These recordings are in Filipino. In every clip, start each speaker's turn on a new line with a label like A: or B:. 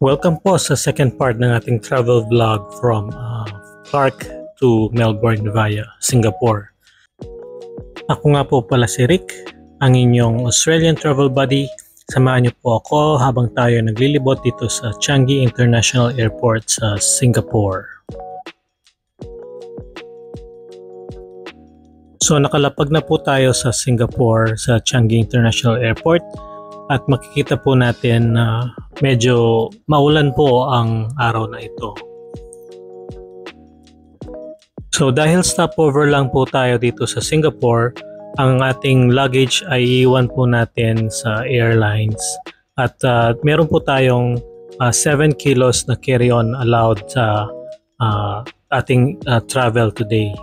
A: Welcome po sa second part ng ating travel vlog from Clark to Melbourne via Singapore. Ako nga po pala si Rick, ang inyong Australian travel buddy. Samahan niyo po ako habang tayo naglilibot dito sa Changi International Airport sa Singapore. So nakalapag na po tayo sa Singapore sa Changi International Airport. At makikita po natin na medyo maulan po ang araw na ito. So dahil stopover lang po tayo dito sa Singapore, ang ating luggage ay iwan po natin sa airlines. At meron po tayong 7 kilos na carry-on allowed sa ating travel today.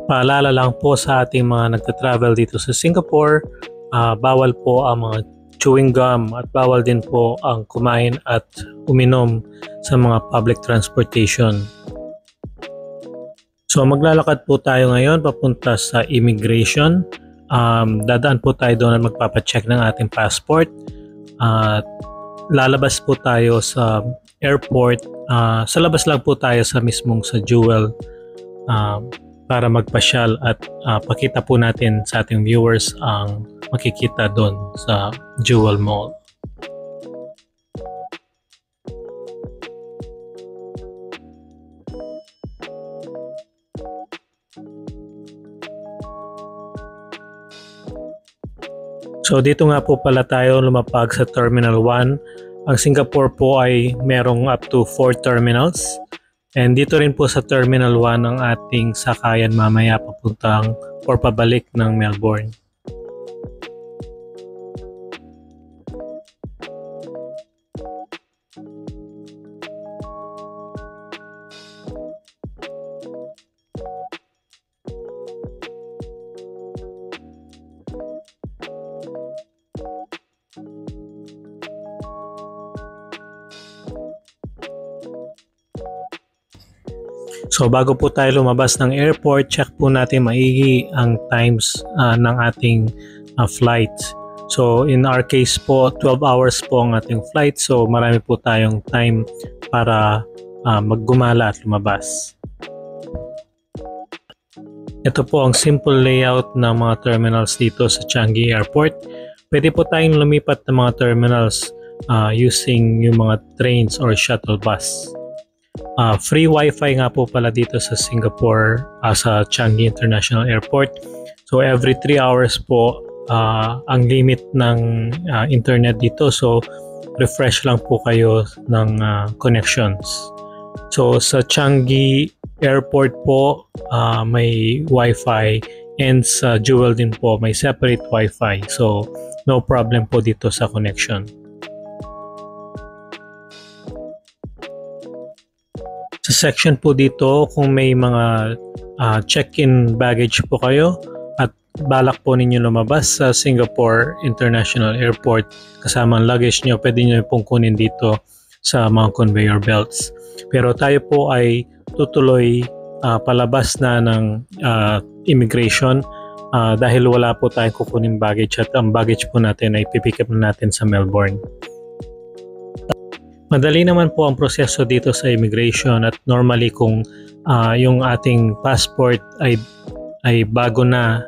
A: Paalala lang po sa ating mga nagta-travel dito sa Singapore, bawal po ang mga chewing gum at bawal din po ang kumain at uminom sa mga public transportation. So maglalakad po tayo ngayon papunta sa immigration. Dadaan po tayo doon at magpapacheck ng ating passport. Lalabas po tayo sa airport. Sa labas lang po tayo sa mismong sa Jewel para magpasyal at pakita po natin sa ating viewers ang makikita doon sa Jewel Mall. So dito nga po pala tayo lumapag sa Terminal 1. Ang Singapore po ay merong up to 4 terminals. And dito rin po sa Terminal 1 ang ating sakayan mamaya papuntang or pabalik ng Melbourne. So bago po tayo lumabas ng airport, check po natin maigi ang times ng ating flight. So in our case po, 12 hours po ang ating flight. So marami po tayong time para maggumala at lumabas. Ito po ang simple layout ng mga terminals dito sa Changi Airport. Pwede po tayong lumipat ng mga terminals using yung mga trains or shuttle bus. Free wifi nga po pala dito sa Singapore sa Changi International Airport. So every 3 hours po ang limit ng internet dito. So refresh lang po kayo ng connections. So sa Changi Airport po may wifi and sa Jewel din po may separate wifi. So no problem po dito sa connection. Sa section po dito, kung may mga check-in baggage po kayo at balak po ninyo lumabas sa Singapore International Airport kasama ang luggage nyo, pwede nyo pong kunin dito sa mga conveyor belts. Pero tayo po ay tutuloy palabas na ng immigration dahil wala po tayong kukunin baggage at ang baggage po natin ay pipick up natin sa Melbourne. Madali naman po ang proseso dito sa immigration at normally kung yung ating passport ay bago na,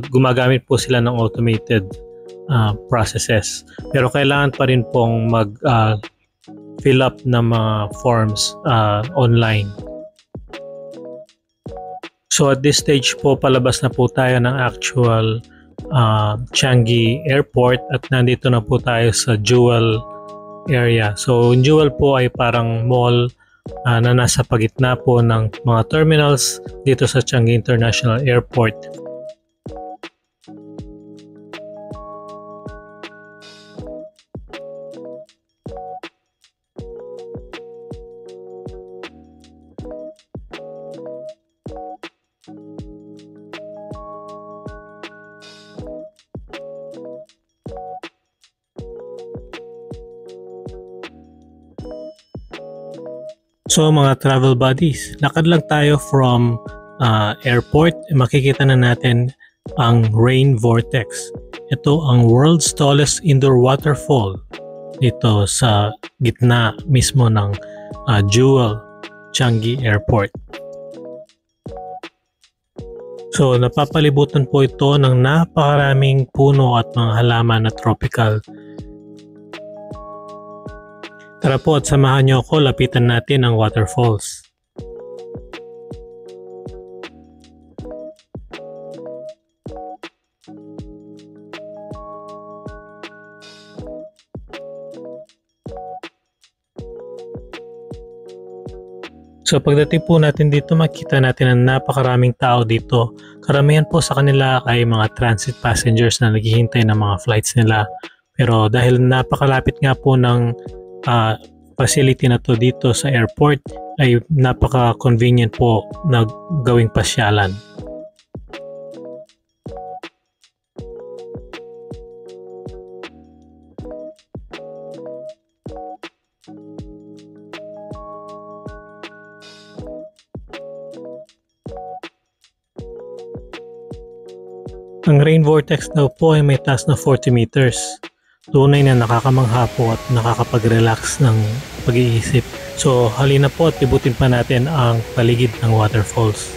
A: gumagamit po sila ng automated processes. Pero kailangan pa rin pong fill up ng mga forms online. So at this stage po palabas na po tayo ng actual Changi Airport at nandito na po tayo sa Jewel area. So Jewel po ay parang mall na nasa pagitna po ng mga terminals dito sa Changi International Airport. So mga travel buddies, lakad lang tayo from airport. Makikita na natin ang rain vortex. Ito ang world's tallest indoor waterfall dito sa gitna mismo ng Jewel Changi Airport. So napapalibutan po ito ng napakaraming puno at mga halaman na tropical. Tara po at samahan niyo ako, lapitan natin ang waterfalls. So pagdating po natin dito, makita natin na napakaraming tao dito. Karamihan po sa kanila ay mga transit passengers na naghihintay ng mga flights nila. Pero dahil napakalapit nga po ng facility na to dito sa airport, ay napaka-convenient po na gawing pasyalan. Ang rain vortex daw po ay may taas na 40 meters. Tunay na nakakamangha po at nakakapag-relax ng pag-iisip. So halina po at libutin pa natin ang paligid ng waterfalls.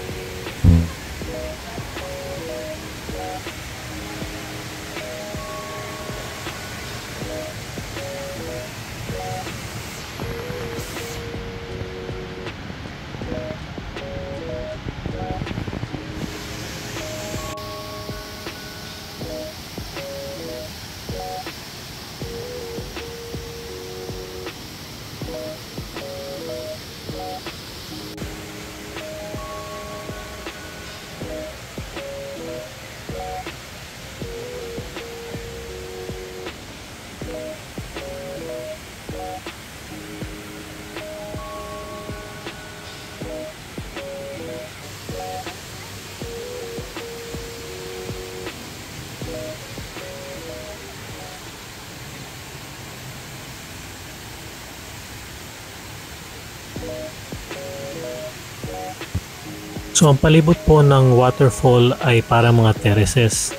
A: So ang palibot po ng waterfall ay para mga terraces.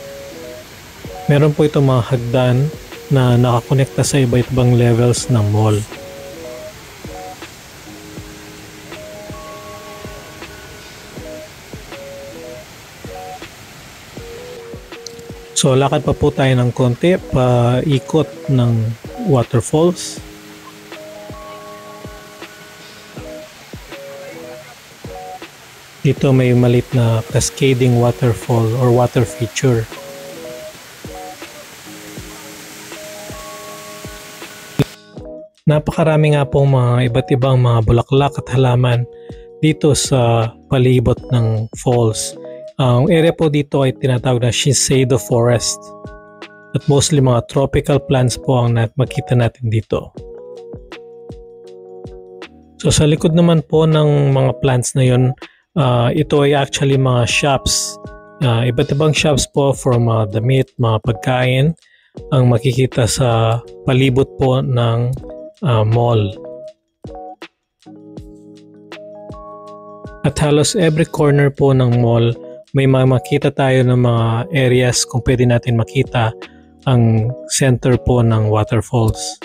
A: Meron po itong mga hagdan na nakakonekta sa iba't ibang levels ng mall. So lakad pa po tayo ng konti pa ikot ng waterfalls. Dito may malit na cascading waterfall or water feature. Napakarami nga pong mga iba't ibang mga bulaklak at halaman dito sa palibot ng falls. Ang area po dito ay tinatawag na Shiseido Forest. At mostly mga tropical plants po ang makita natin dito. So sa likod naman po ng mga plants na yun, ito ay actually mga shops. Iba't ibang shops po from damit, mga pagkain ang makikita sa palibot po ng mall. At halos every corner po ng mall may makita tayo ng mga areas kung pwede natin makita ang center po ng waterfalls.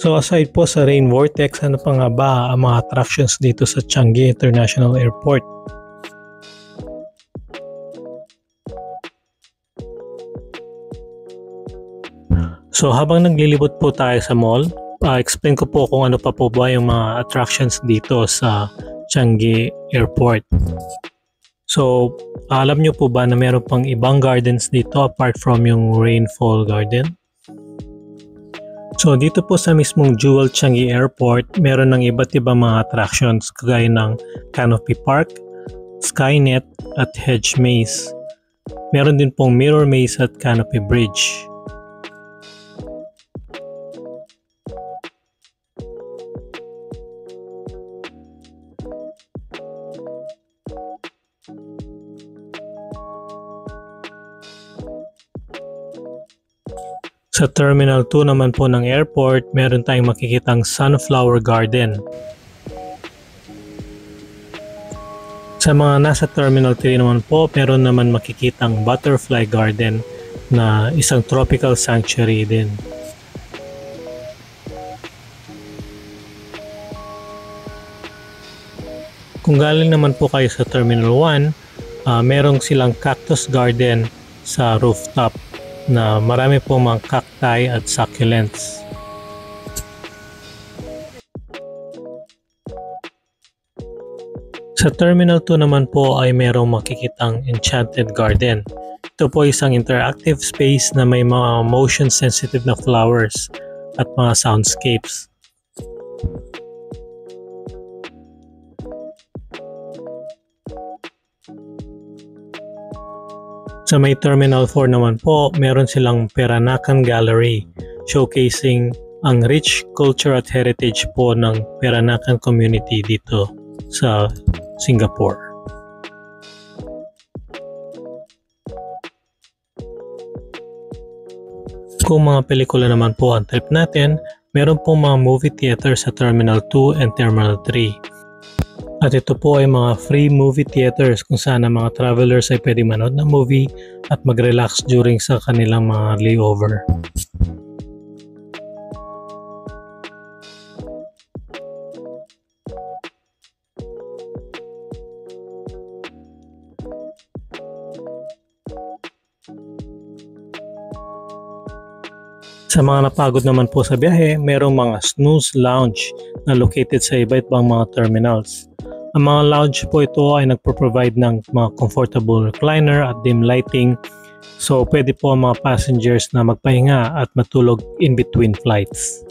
A: So aside po sa rain vortex, ano pa nga ba ang mga attractions dito sa Changi International Airport? So habang naglilibot po tayo sa mall, explain ko po kung ano pa po ba yung mga attractions dito sa Changi Airport. So alam nyo po ba na meron pang ibang gardens dito apart from yung Rainfall Garden? So dito po sa mismong Jewel Changi Airport, meron ng iba't ibang mga attractions kagaya ng Canopy Park, Skynet at Hedge Maze. Meron din pong Mirror Maze at Canopy Bridge. Sa Terminal 2 naman po ng airport, meron tayong makikitang sunflower garden. Sa mga nasa Terminal 3 naman po, meron naman makikitang butterfly garden na isang tropical sanctuary din. Kung galing naman po kayo sa Terminal 1, merong silang cactus garden sa rooftop na marami po mga cacti at succulents. Sa Terminal 2 naman po ay merong makikitang enchanted garden. Ito po isang interactive space na may mga motion sensitive na flowers at mga soundscapes. Sa may Terminal 4 naman po, meron silang Peranakan Gallery showcasing ang rich culture at heritage po ng Peranakan community dito sa Singapore. Kung mga pelikula naman po ang trip natin, meron pong mga movie theater sa Terminal 2 and Terminal 3. At ito po ay mga free movie theaters kung saan ang mga travelers ay pwede manood ng movie at mag-relax during sa kanilang mga layover. Sa mga napagod naman po sa biyahe, merong mga snooze lounge na located sa iba't ibang mga terminals. Ang mga lounge po ito ay nagpo-provide ng mga comfortable recliner at dim lighting, so pwede po ang mga passengers na magpahinga at matulog in between flights.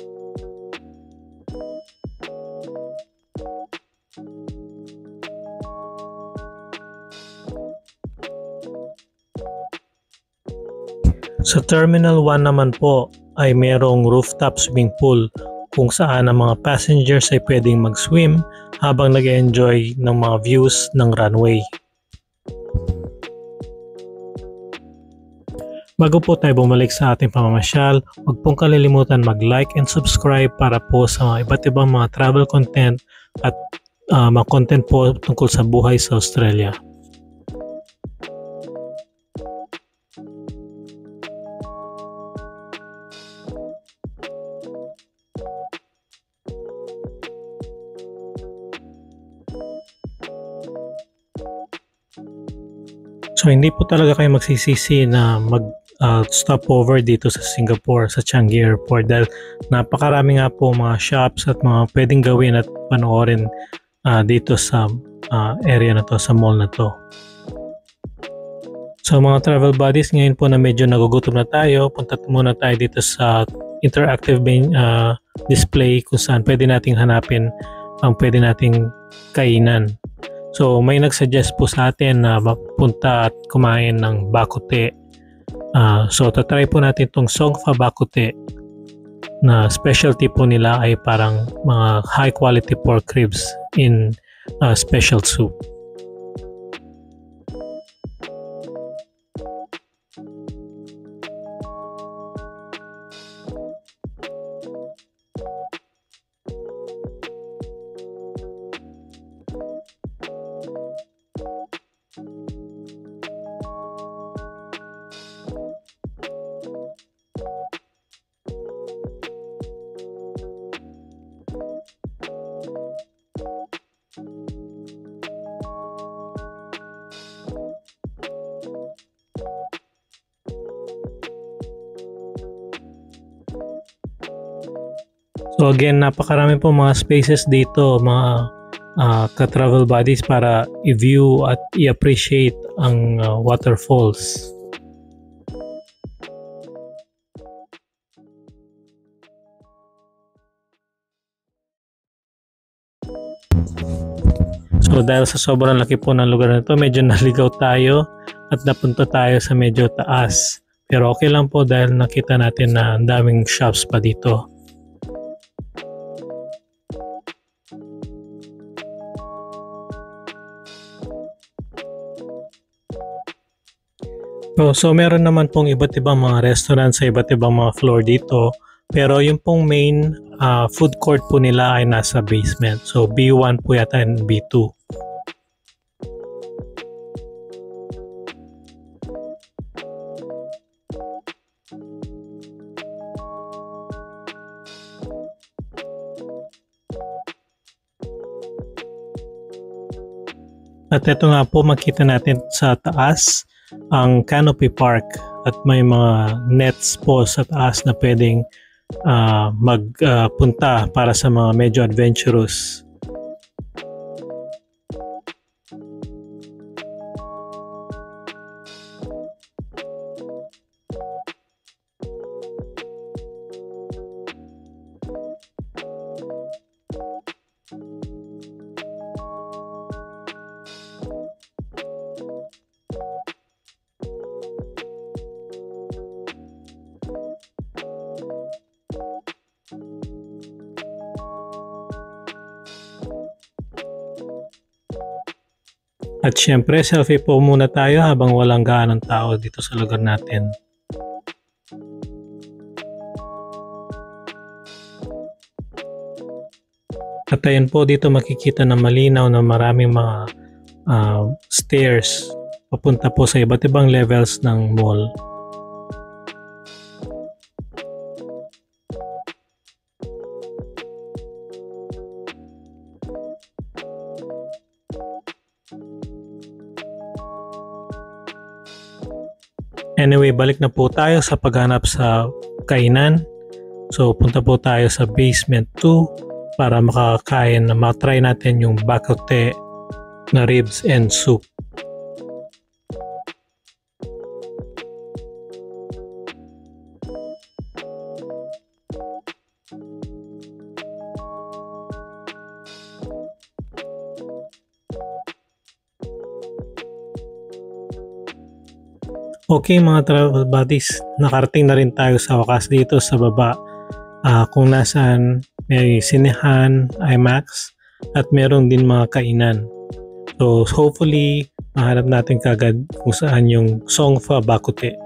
A: Sa Terminal 1 naman po ay merong rooftop swimming pool kung saan ang mga passengers ay pwedeng mag-swim habang nag-enjoy ng mga views ng runway. Bago po tayo bumalik sa ating pamamasyal, huwag pong kalilimutan mag-like and subscribe para po sa iba't ibang mga travel content at mga content po tungkol sa buhay sa Australia. So hindi po talaga kayo magsisisi na stop over dito sa Singapore, sa Changi Airport dahil napakarami nga po mga shops at mga pwedeng gawin at panoorin dito sa area na to, sa mall na to. So mga travel buddies, ngayon po na medyo nagugutom na tayo, punta muna tayo dito sa interactive display kung saan pwede nating hanapin ang pwede nating kainan. So may nagsuggest po sa atin na mapunta at kumain ng bakute. So tatry po natin itong Songfa Bakute na specialty po nila ay parang mga high quality pork ribs in special soup. So again, napakarami po mga spaces dito, mga ka-travel buddies para i-view at i-appreciate ang waterfalls. So dahil sa sobrang laki po ng lugar na ito, medyo naligaw tayo at napunta tayo sa medyo taas. Pero okay lang po dahil nakita natin na ang daming shops pa dito. So meron naman pong iba't ibang mga restaurant sa iba't ibang mga floor dito. Pero yung pong main food court po nila ay nasa basement. So B1 po yata and B2. At ito nga po, makita natin sa taas ang Canopy Park at may mga nets po sa taas na pwedeng magpunta para sa mga medyo adventurous. At syempre, selfie po muna tayo habang walang gaanong tao dito sa lugar natin. At ayun po, dito makikita na malinaw na maraming mga stairs papunta po sa iba't ibang levels ng mall. Anyway, balik na po tayo sa paghanap sa kainan. So, punta po tayo sa basement 2 para makakain na matry natin yung bakote na ribs and soup. Okay mga travel buddies, nakarating na rin tayo sa wakas dito sa baba kung nasaan may sinehan, IMAX at meron din mga kainan. So hopefully mahanap natin kagad kung saan yung Songfa Bakote.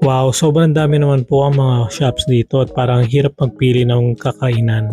A: Wow, sobrang dami naman po ang mga shops dito at parang hirap magpili ng kakainan.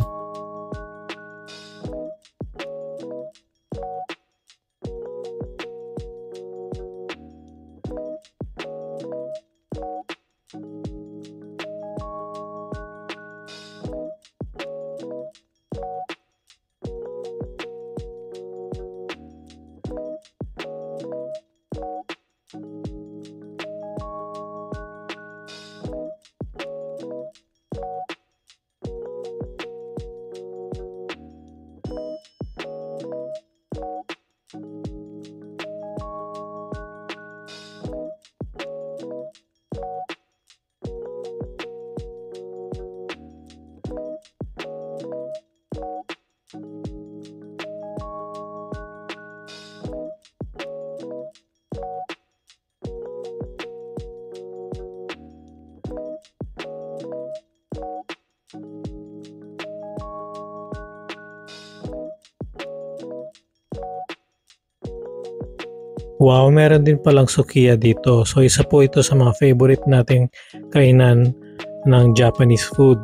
A: Wow, meron din palang sukiya dito. So isa po ito sa mga favorite nating kainan ng Japanese food.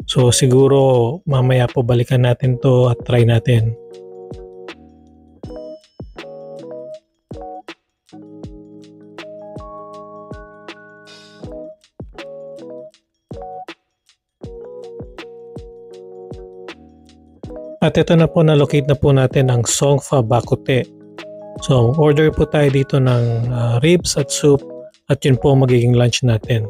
A: So siguro mamaya po balikan natin to at try natin. At ito na po, na-locate na po natin ang Songfa Bakote. So order po tayo dito ng ribs at soup at yun po magiging lunch natin.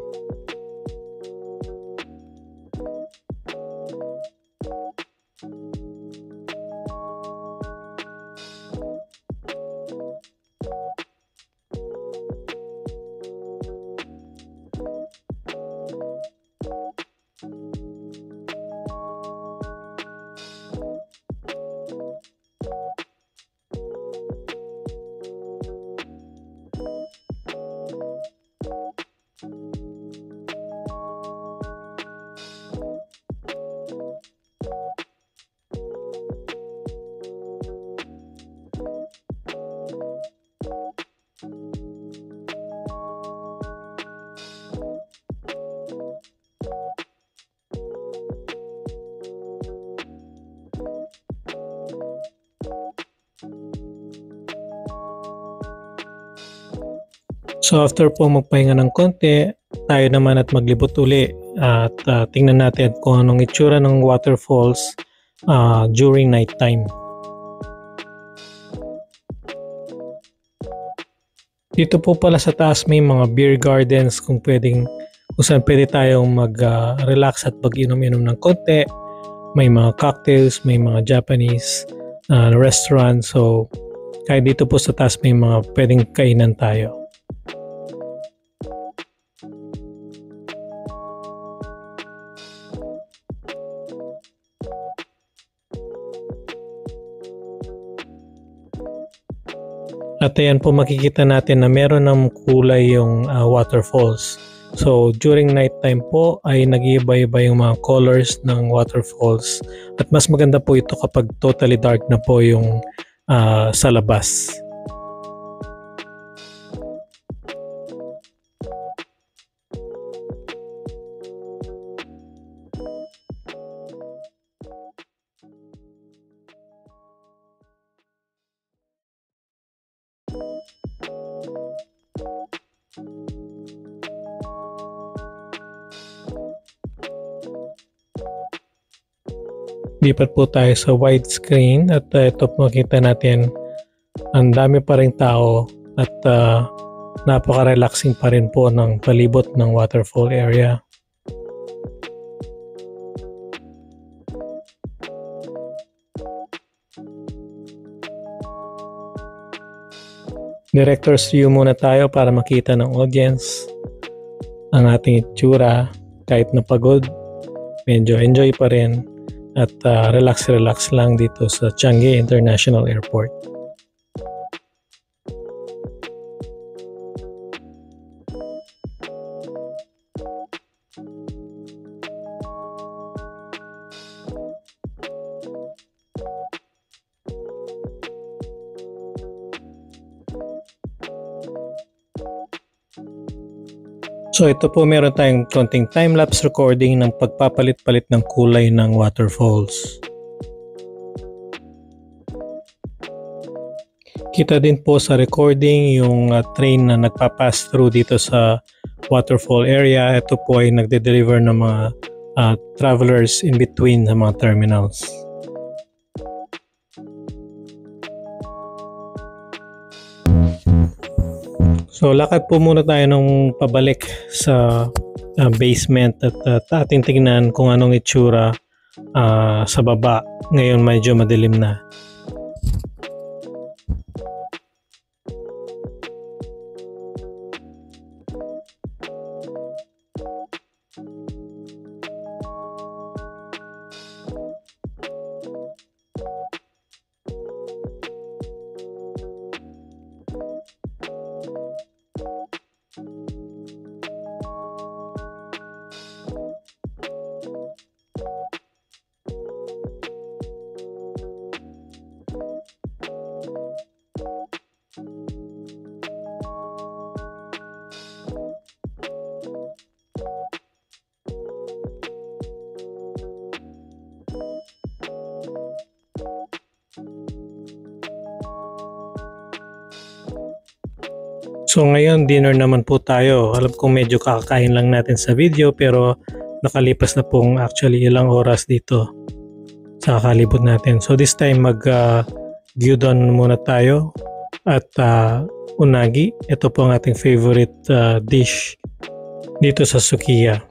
A: So after po magpahinga ng konti, tayo naman at maglibot uli at tingnan natin kung anong itsura ng waterfalls during night time. Dito po pala sa taas may mga beer gardens kung saan pwede tayong mag-relax at mag-inom-inom ng konti. May mga cocktails, may mga Japanese restaurant. So kahit dito po sa taas may mga pwedeng kainan tayo. At ayan po makikita natin na meron ng kulay yung waterfalls. So during night time po ay nag-iiba-iba yung mga colors ng waterfalls. At mas maganda po ito kapag totally dark na po yung sa labas. Lipat po tayo sa widescreen at ito makita natin ang dami pa rin tao at napaka-relaxing pa rin po ng palibot ng waterfall area. Director's view muna tayo para makita ng audience ang ating itsura. Kahit napagod, medyo enjoy pa rin at relax lang dito sa Changi International Airport. So ito po meron tayong konting time-lapse recording ng pagpapalit-palit ng kulay ng waterfalls. Kita din po sa recording yung train na nagpa-pass through dito sa waterfall area. Ito po ay nagde-deliver ng mga travelers in between sa mga terminals. So lakad po muna tayo nung pabalik sa basement at ating tingnan kung anong itsura sa baba. Ngayon medyo madilim na. So ngayon dinner naman po tayo. Alam kong medyo kakakain lang natin sa video pero nakalipas na pong actually ilang oras dito sa kalibot natin. So this time gyudon muna tayo at unagi. Ito po ang ating favorite dish dito sa Sukiya.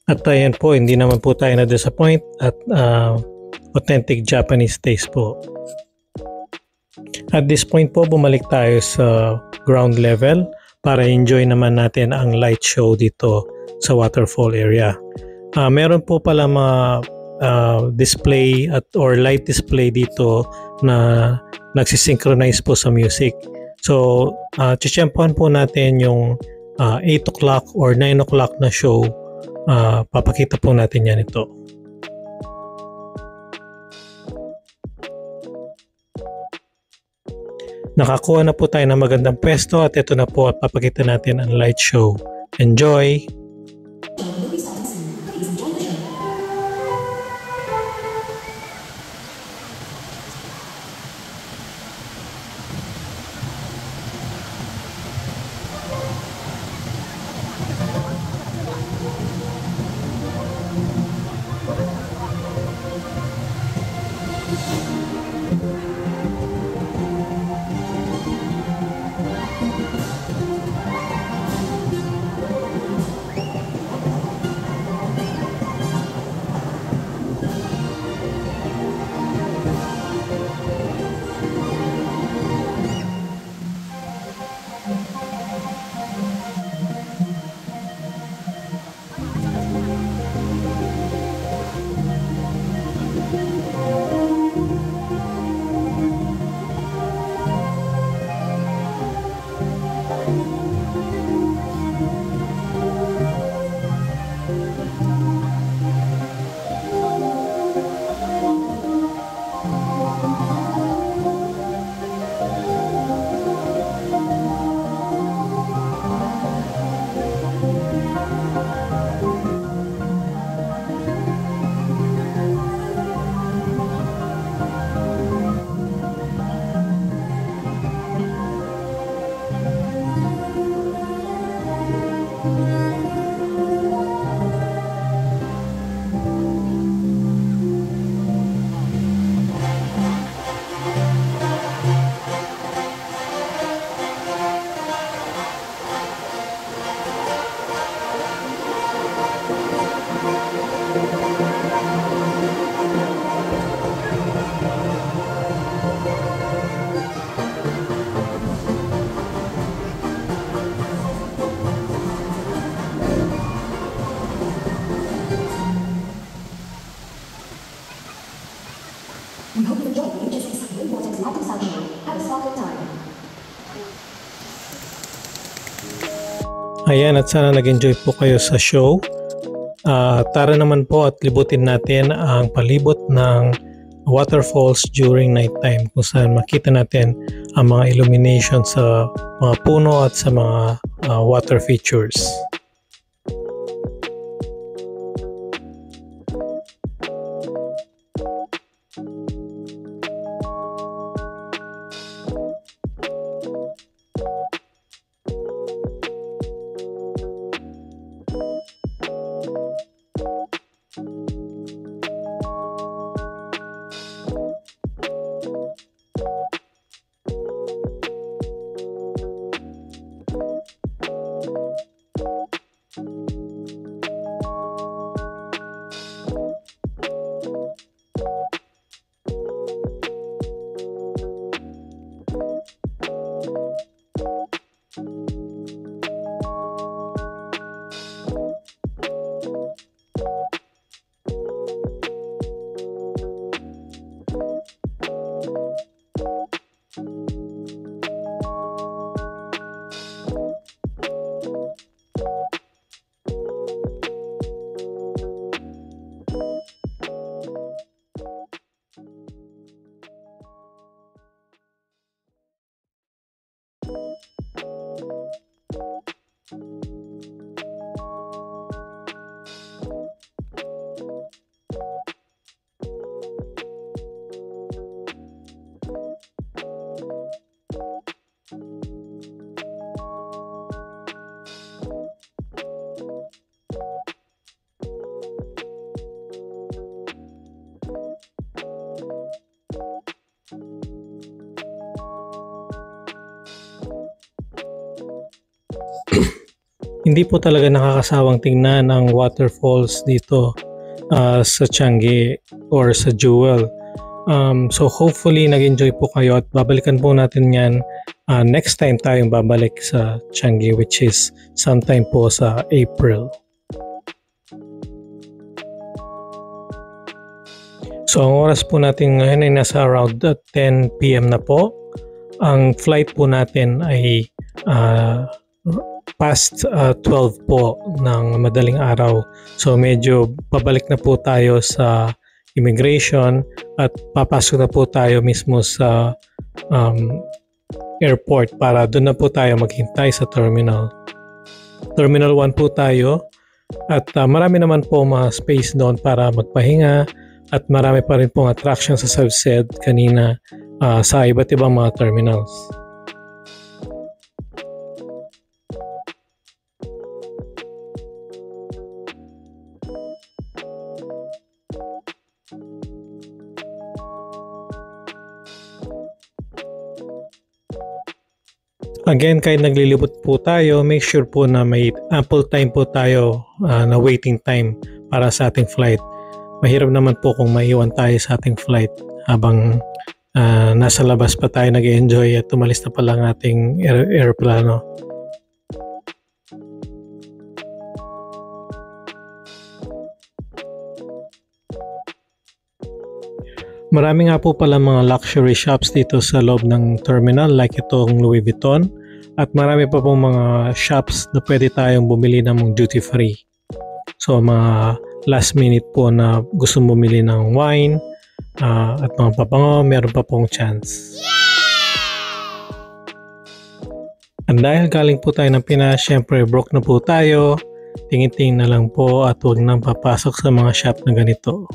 A: At ayan po, hindi naman po tayo na-disappoint at authentic Japanese taste po. At this point po, bumalik tayo sa ground level para enjoy naman natin ang light show dito sa waterfall area. Meron po pala mga display or light display dito na nagsisynchronize po sa music. So, chichempuan po natin yung 8 o'clock or 9 o'clock na show. Papakita po natin yan ito. Nakakuha na po tayo ng magandang pwesto at ito na po at papakita natin ang light show. Enjoy! Ayan, at sana nag-enjoy po kayo sa show. Tara naman po at libutin natin ang palibot ng waterfalls during nighttime kung saan makita natin ang mga illumination sa mga puno at sa mga water features. Hindi po talaga nakakasawang tingnan ang waterfalls dito sa Changi or sa Jewel. So hopefully nag-enjoy po kayo at babalikan po natin yan next time tayong babalik sa Changi, which is sometime po sa April. So ang oras po natin ngayon ay nasa around 10 PM na po. Ang flight po natin ay past 12 po ng madaling araw. So medyo pabalik na po tayo sa immigration at papasok na po tayo mismo sa airport para doon na po tayo maghintay sa terminal. Terminal 1 po tayo at marami naman po mga space doon para magpahinga at marami pa rin pong attraction sa said kanina sa iba't ibang mga terminals. Again, kahit naglilibot po tayo, make sure po na may ample time po tayo na waiting time para sa ating flight. Mahirap naman po kung maiwan tayo sa ating flight habang nasa labas pa tayo nag-enjoy at tumalis na pala ang ating aeroplano. Marami nga po pala mga luxury shops dito sa loob ng terminal like itong Louis Vuitton at marami pa pong mga shops na pwede tayong bumili ng duty free. So mga last minute po na gusto bumili ng wine at mga pabango, meron pa pong chance. At dahil galing po tayo ng Pinas, syempre broke na po tayo. Tingin-tingin na lang po at huwag nang papasok sa mga shop na ganito.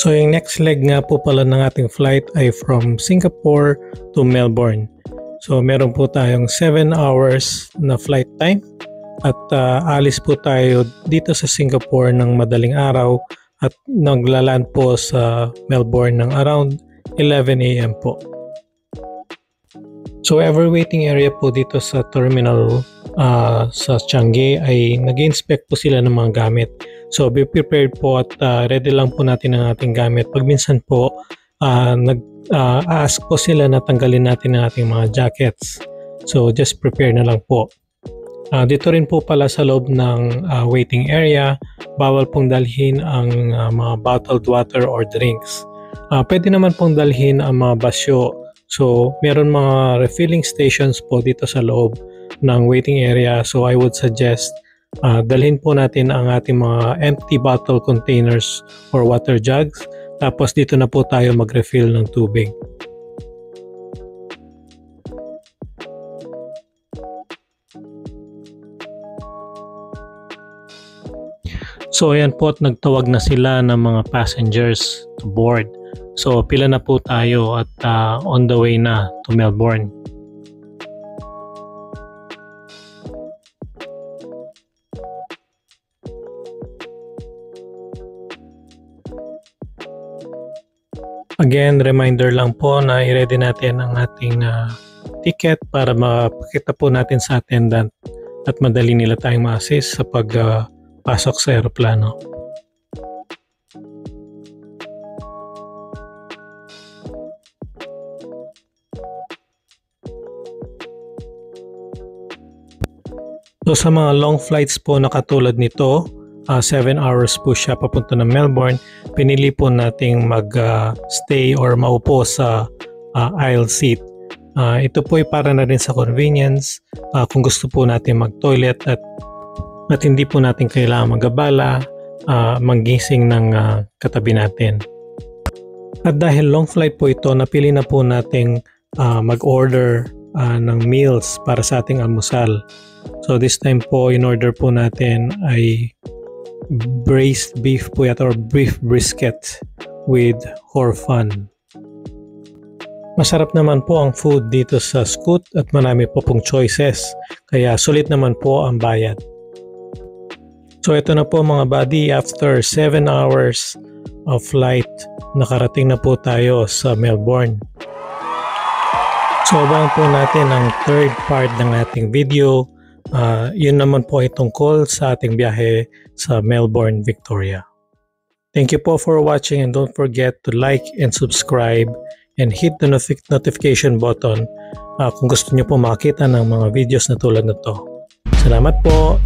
A: So yung next leg nga po pala ng ating flight ay from Singapore to Melbourne. So meron po tayong 7 hours na flight time at alis po tayo dito sa Singapore ng madaling araw at naglaland po sa Melbourne ng around 11 AM po. So every waiting area po dito sa terminal sa Changi ay nag-inspect po sila ng mga gamit. So be prepared po at ready lang po natin ang ating gamit. Pag minsan po ask po sila na tanggalin natin ang ating mga jackets. So just prepare na lang po. Dito rin po pala sa loob ng waiting area, bawal pong dalhin ang mga bottled water or drinks. Pwede naman pong dalhin ang mga basyo. So meron mga refilling stations po dito sa loob ng waiting area. So I would suggest dalhin po natin ang ating mga empty bottle containers or water jugs. Tapos dito na po tayo mag-refill ng tubig. So ayan po at nagtawag na sila ng mga passengers to board. So pila na po tayo at on the way na to Melbourne. Again, reminder lang po na i-ready natin ang ating ticket para mapakita po natin sa attendant at madali nila tayong ma-assist sa pagpasok sa aeroplano. So sa mga long flights po na katulad nito, 7 hours po siya papunta ng Melbourne, pinili po nating mag-stay or maupo sa aisle seat. Ito po ay para na rin sa convenience kung gusto po natin mag-toilet at hindi po natin kailangan mag-abala, manggising ng katabi natin. At dahil long flight po ito, napili na po nating mag-order ng meals para sa ating almusal. So this time po, in order po natin ay braised beef po yata or beef brisket with hor-fun. Masarap naman po ang food dito sa Scoot at marami po pong choices. Kaya sulit naman po ang bayad. So ito na po mga buddy, after 7 hours of flight, nakarating na po tayo sa Melbourne. So abangan po natin ang third part ng ating video. Yun naman po ay tungkol sa ating biyahe sa Melbourne, Victoria. Thank you po for watching and don't forget to like and subscribe and hit the notification button kung gusto niyo po makita ng mga videos na tulad na to. Salamat po!